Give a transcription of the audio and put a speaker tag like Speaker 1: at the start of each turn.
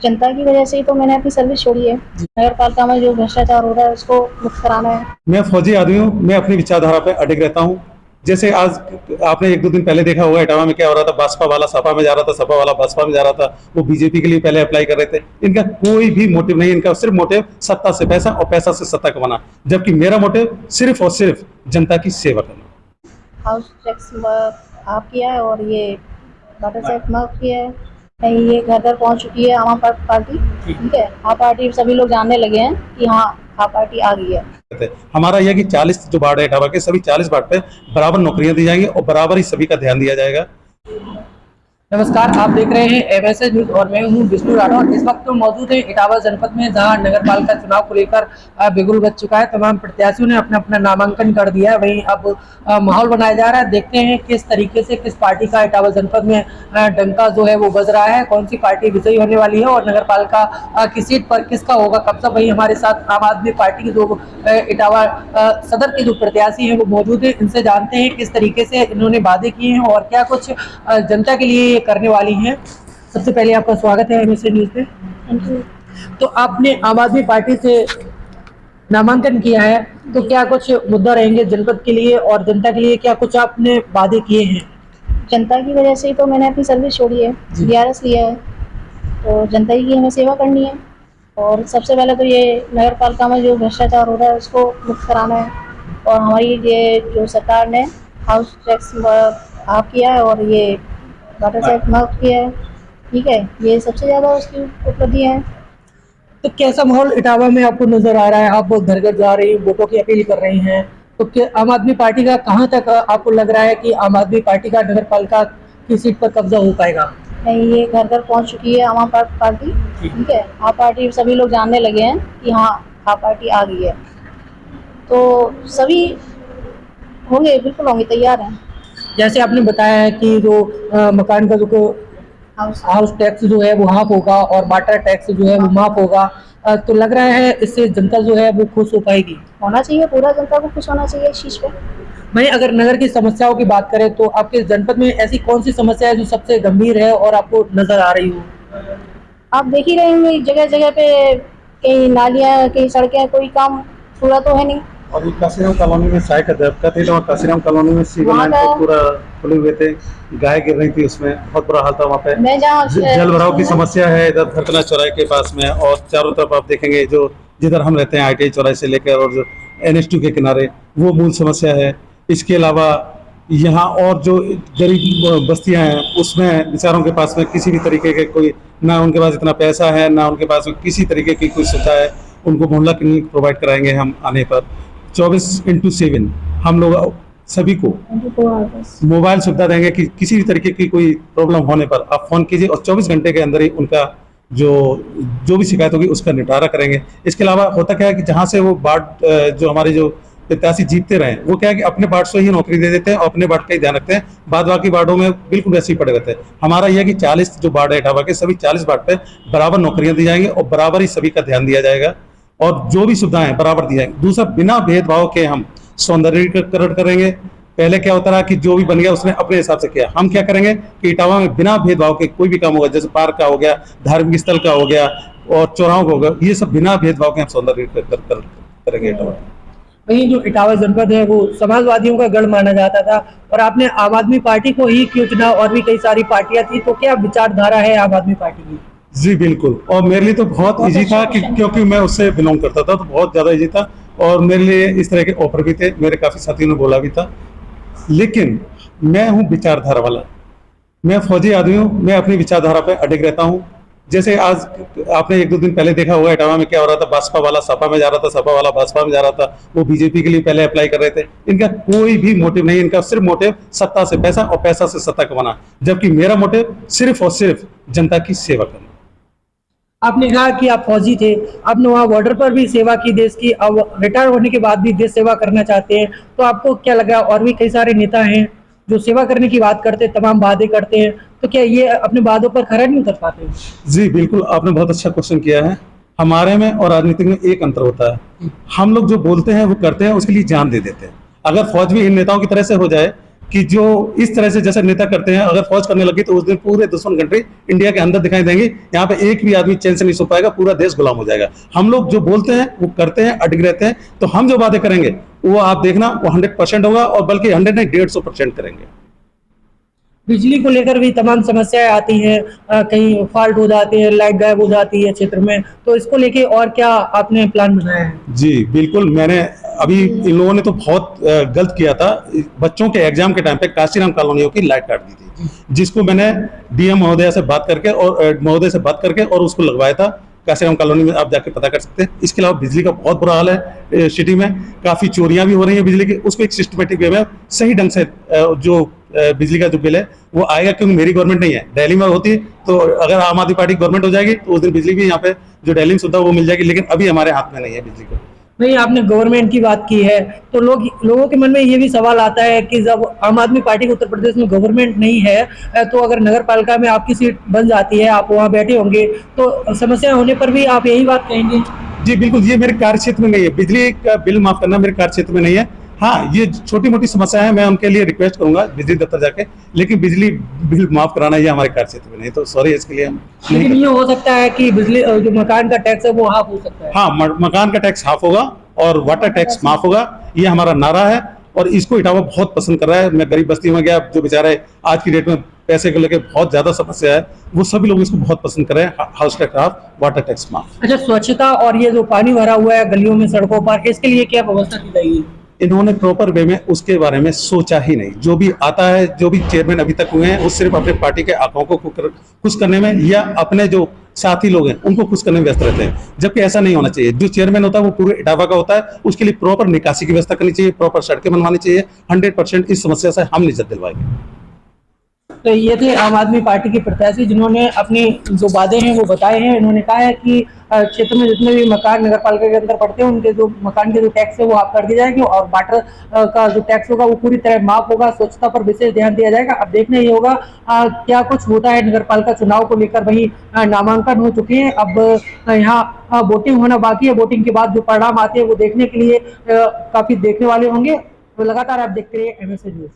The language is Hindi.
Speaker 1: जनता की वजह से ही तो मैंने अपनी सर्विस छोड़ी है। नगर पालिका में जो भ्रष्टाचार हो रहा है उसको मुक्त कराना है।
Speaker 2: मैं फौजी आदमी हूँ, मैं अपनी विचारधारा पे अडिग रहता हूँ। जैसे आज आपने 1-2 दिन पहले देखा होगा इटावा में क्या हो रहा था, बसपा वाला सपा में जा रहा था, सपा वाला बसपा में जा रहा था, वो बीजेपी के लिए पहले अप्लाई कर रहे थे। इनका कोई भी मोटिव नहीं, इनका सिर्फ मोटिव सत्ता से पैसा और पैसा से सत्ता कमाना, जबकि मेरा मोटिव सिर्फ और सिर्फ जनता की सेवा करना।
Speaker 1: हाउस टैक्स आप किया है और ये वाटर टैक्स माफ किया है। नहीं, ये घर घर पहुंच चुकी है आम पार्टी। ठीक है, आप पार्टी सभी लोग जानने लगे हैं कि हाँ आप पार्टी आ गई है।
Speaker 2: हमारा यह कि 40 जो वार्ड है इटावा के, सभी 40 वार्ड पे बराबर नौकरियां दी जाएंगी और बराबर ही सभी का ध्यान दिया जाएगा।
Speaker 3: नमस्कार, आप देख रहे हैं एमएसएस न्यूज और मैं हूं विष्णु राठौर। इस वक्त तो मौजूद है इटावा जनपद में, जहां नगर पालिका चुनाव को लेकर बिगुल बच चुका है। तमाम प्रत्याशियों ने अपना अपना नामांकन कर दिया है। वहीं अब माहौल बनाया जा रहा है। देखते हैं किस तरीके से किस पार्टी का इटावा जनपद में डंका जो है वो बज रहा है, कौन सी पार्टी विजयी होने वाली है और नगर पालिका की सीट पर किसका होगा कब्जा। वही हमारे साथ आम आदमी पार्टी के जो इटावा सदर के जो प्रत्याशी है वो मौजूद है। इनसे जानते हैं किस तरीके से इन्होंने वादे किए हैं और क्या कुछ जनता के लिए करने वाली हैं। सबसे पहले आपका स्वागत है एमएसएस न्यूज पे। तो आपने आम आदमी पार्टी से नामांकन किया है, तो क्या कुछ मुद्दा रहेंगे जनपद के लिए और जनता के लिए, क्या कुछ आपने वादे किए हैं?
Speaker 1: जनता की वजह से ही तो मैंने अपनी सर्विस छोड़ी है, DRS लिया है, तो जनता की हमें सेवा करनी है। और सबसे पहले तो ये नगर पालिका में जो भ्रष्टाचार हो रहा है उसको मुक्त कराना है। और हमारी ये जो सरकार ने हाउस टैक्स आप किया है और ये वाटर टैक्स माफ किया है। ठीक है, ये सबसे ज़्यादा उसकी उपलब्धि है।
Speaker 3: तो कैसा माहौल इटावा में आपको नजर आ रहा है? आप घर घर जा रही हैं, वोटों की अपील कर रही हैं, तो क्या आम आदमी पार्टी का कहां तक आपको लग रहा है कि आम आदमी पार्टी का नगर पालिका की सीट पर कब्जा हो पाएगा?
Speaker 1: नहीं, ये घर घर पहुंच चुकी है आम पार्टी। ठीक है, आप पार्टी सभी लोग जानने लगे हैं कि हाँ आप पार्टी आ गई है, तो सभी होंगे, बिल्कुल होंगे, तैयार हैं।
Speaker 3: जैसे आपने बताया है कि जो मकान का जो हाउस टैक्स जो है वो हाफ होगा और वाटर टैक्स जो है वो माफ होगा, तो लग रहा है इससे जनता जो है वो खुश हो पाएगी?
Speaker 1: होना चाहिए, पूरा जनता को खुश होना चाहिए इस चीज़ पे।
Speaker 3: वहीं अगर नगर की समस्याओं की बात करें तो आपके जनपद में ऐसी कौन सी समस्या है जो सबसे गंभीर है और आपको नजर आ रही हो?
Speaker 1: आप देख ही रहे होंगे जगह जगह पे कहीं नालियाँ, कहीं सड़कें, कोई काम पूरा तो है नहीं।
Speaker 2: और काशीराम कॉलोनी में साइक दबका थी, और काशीराम कॉलोनी में सीवर लाइन को पूरा खुले हुए थे, गाय गिर रही थी, उसमें बहुत बुरा हाल था वहाँ पे। जल भराव की समस्या है इधर धरकना चौराहे के पास में, और चारों तरफ आप देखेंगे जो जिधर हम रहते हैं ITI चौराहे से लेकर और जो NH2 के किनारे, वो मूल समस्या है। इसके अलावा यहाँ और जो गरीब बस्तियाँ हैं उसमें बेचारों के पास में किसी भी तरीके के कोई, ना उनके पास इतना पैसा है, ना उनके पास में किसी तरीके की कोई सुविधा है। उनको मोहल्ला क्लिनिक प्रोवाइड कराएंगे हम आने पर। 24/7 हम लोग सभी को मोबाइल सुविधा देंगे कि किसी भी तरीके की कोई प्रॉब्लम होने पर आप फोन कीजिए और 24 घंटे के अंदर ही उनका जो भी शिकायत होगी उसका निपटारा करेंगे। इसके अलावा होता क्या है कि जहाँ से वो वार्ड जो हमारे जो प्रत्याशी जीतते रहे, वो क्या है कि अपने वार्ड से ही नौकरी दे देते हैं और अपने वार्ड का ही ध्यान रखते हैं, बाद बाकी वार्डों में बिल्कुल वैसे ही पड़े रहते हैं। हमारा यह है कि 40 जो वार्ड है इटावा के, सभी 40 वार्ड पे बराबर नौकरियां दी जाएंगी और बराबर ही सभी का ध्यान दिया जाएगा और जो भी सुविधाएं बराबर दी जाएंगी। दूसरा, बिना भेदभाव के हम सौंदर्यीकरण करेंगे। पहले क्या होता रहा कि जो भी बन गया उसने अपने हिसाब से किया, हम क्या करेंगे कि इटावा में बिना भेदभाव के कोई भी काम होगा, जैसे पार्क का हो गया, धार्मिक स्थल का हो गया और चौराहों का हो गया, ये सब बिना भेदभाव के हम सौंदर्यीकरण करेंगे इटावा।
Speaker 3: वहीं जो इटावा जनपद है वो समाजवादियों का गढ़ माना जाता था और आपने आम आदमी पार्टी को ही क्यों चुना? और भी कई सारी पार्टियां थी, तो क्या विचारधारा है आम आदमी पार्टी की?
Speaker 2: जी बिल्कुल, और मेरे लिए तो बहुत इजी था कि क्योंकि मैं उससे बिलोंग करता था, तो बहुत ज़्यादा इजी था और मेरे लिए इस तरह के ऑफर भी थे, मेरे काफ़ी साथियों ने बोला भी था। लेकिन मैं हूँ विचारधारा वाला, मैं फौजी आदमी हूँ, मैं अपनी विचारधारा पे अडिग रहता हूँ। जैसे आज आपने 1-2 दिन पहले देखा होगा इटावा में क्या हो रहा था, बसपा वाला सपा में जा रहा था, सपा वाला बसपा में जा रहा था, वो बीजेपी के लिए पहले अप्लाई कर रहे थे। इनका कोई भी मोटिव नहीं, इनका सिर्फ मोटिव सत्ता से पैसा और पैसा से सत्ता कमाना, जबकि मेरा मोटिव सिर्फ और सिर्फ जनता की सेवा करना।
Speaker 3: आपने कहा कि आप फौजी थे, आपने वहाँ बॉर्डर पर भी सेवा की देश की, अब रिटायर होने के बाद भी देश सेवा करना चाहते हैं, तो आपको क्या लगा? और भी कई सारे नेता हैं जो सेवा करने की बात करते हैं, तमाम वादे करते हैं, तो क्या ये अपने वादों पर खरा नहीं उतर पाते?
Speaker 2: जी बिल्कुल, आपने बहुत अच्छा क्वेश्चन किया है। हमारे में और राजनीति में एक अंतर होता है, हम लोग जो बोलते हैं वो करते हैं, उसके लिए जान दे देते हैं। अगर फौज भी इन नेताओं की तरह से हो जाए कि जो इस तरह से जैसे नेता करते हैं, अगर फौज करने लगी तो उस दिन पूरे दुश्मन कंट्री इंडिया के अंदर दिखाई देंगी। यहाँ पे एक भी आदमी चैन से नहीं सो पाएगा, पूरा देश गुलाम हो जाएगा। हम लोग जो बोलते हैं वो करते हैं, अटक रहते हैं। तो हम जो वादे करेंगे वो आप देखना वो 100% होगा, और बल्कि 100 नहीं 150% करेंगे।
Speaker 3: बिजली को लेकर भी तमाम समस्याएं आती हैं, कहीं फॉल्ट हो जाती है, लाइट गायब हो जाती है क्षेत्र में, तो इसको लेके और क्या आपने प्लान बनाया है?
Speaker 2: जी बिल्कुल, मैंने अभी इन लोगों ने तो बहुत गलत किया था। बच्चों के एग्जाम के टाइम पे काशीराम कॉलोनियों की लाइट काट दी थी, जिसको मैंने डीएम महोदय से बात करके और उसको लगवाया था। काशीराम कॉलोनी में आप जाके पता कर सकते हैं। इसके अलावा बिजली का बहुत बुरा हाल है सिटी में, काफी चोरियां भी हो रही है बिजली की। उसको एक सिस्टमेटिक वे में सही ढंग से जो बिजली का जो बिल है वो आएगा, क्योंकि मेरी गवर्नमेंट नहीं है, दिल्ली में होती। तो अगर आम आदमी पार्टी गवर्नमेंट हो जाएगी तो उस दिन बिजली भी यहाँ पे जो दिल्ली में सुविधा वो मिल जाएगी, लेकिन अभी हमारे हाथ में नहीं है बिजली को।
Speaker 3: नहीं, आपने गवर्नमेंट की बात की है तो लोगों के मन में ये भी सवाल आता है कि जब आम आदमी पार्टी के उत्तर प्रदेश में गवर्नमेंट नहीं है तो अगर नगर पालिका में आपकी सीट बन जाती है, आप वहाँ बैठे होंगे, तो समस्या होने पर भी आप यही बात कहेंगे?
Speaker 2: जी बिल्कुल, ये मेरे कार्य क्षेत्र में नहीं है। बिजली का बिल माफ करना मेरे कार्य क्षेत्र में नहीं है। हाँ, ये छोटी मोटी समस्या है, मैं उनके लिए रिक्वेस्ट करूंगा बिजली दफ्तर जाके, लेकिन बिजली बिल माफ कराना ये हमारे कार्य क्षेत्र में नहीं, तो सॉरी इसके लिए हम नहीं।
Speaker 3: लेकिन ये हो सकता है कि बिजली जो मकान का टैक्स है वो हाफ हो सकता है।
Speaker 2: हाँ, मकान का टैक्स हाफ होगा और वाटर टैक्स माफ होगा, ये हमारा नारा है और इसको इटावा बहुत पसंद कर रहा है। मैं गरीब बस्ती में गया, जो बेचारे आज की डेट में पैसे को लेकर बहुत ज्यादा समस्या है, वो सभी लोग इसको बहुत पसंद कर रहे हैं। House tax half, water tax माफ।
Speaker 3: अच्छा, स्वच्छता और ये जो पानी भरा हुआ है गलियों में, सड़कों पर, इसके लिए क्या व्यवस्था की जाएगी?
Speaker 2: इन्होंने प्रॉपर वे में उसके बारे में सोचा ही नहीं। जो भी आता है, जो भी चेयरमैन अभी तक हुए हैं, वो सिर्फ अपने पार्टी के आंकड़ों को खुश करने में या अपने जो साथी लोग हैं उनको खुश करने में व्यस्त रहते हैं, जबकि ऐसा नहीं होना चाहिए। जो चेयरमैन होता है वो पूरे इटावा का होता है, उसके लिए प्रॉपर निकासी की व्यवस्था करनी चाहिए, प्रॉपर सड़कें बनवानी चाहिए। 100% इस समस्या से हम निजात दिलवाएंगे।
Speaker 3: तो ये थे आम आदमी पार्टी के प्रत्याशी जिन्होंने अपने जो वादे हैं वो बताए हैं। इन्होंने कहा है कि क्षेत्र में जितने भी मकान नगर पालिका के अंदर पड़ते हैं उनके जो मकान के जो टैक्स है वो आप कर दी जाएगी, और वाटर का जो टैक्स होगा वो पूरी तरह माफ होगा। स्वच्छता पर विशेष ध्यान दिया जाएगा। अब देखना ये होगा क्या कुछ होता है नगर पालिका चुनाव को लेकर। वही नामांकन हो चुके हैं, अब यहाँ वोटिंग होना बाकी है। वोटिंग के बाद जो परिणाम आते हैं वो देखने के लिए काफी देखने वाले होंगे। तो लगातार आप देखते रहिए MSA न्यूज।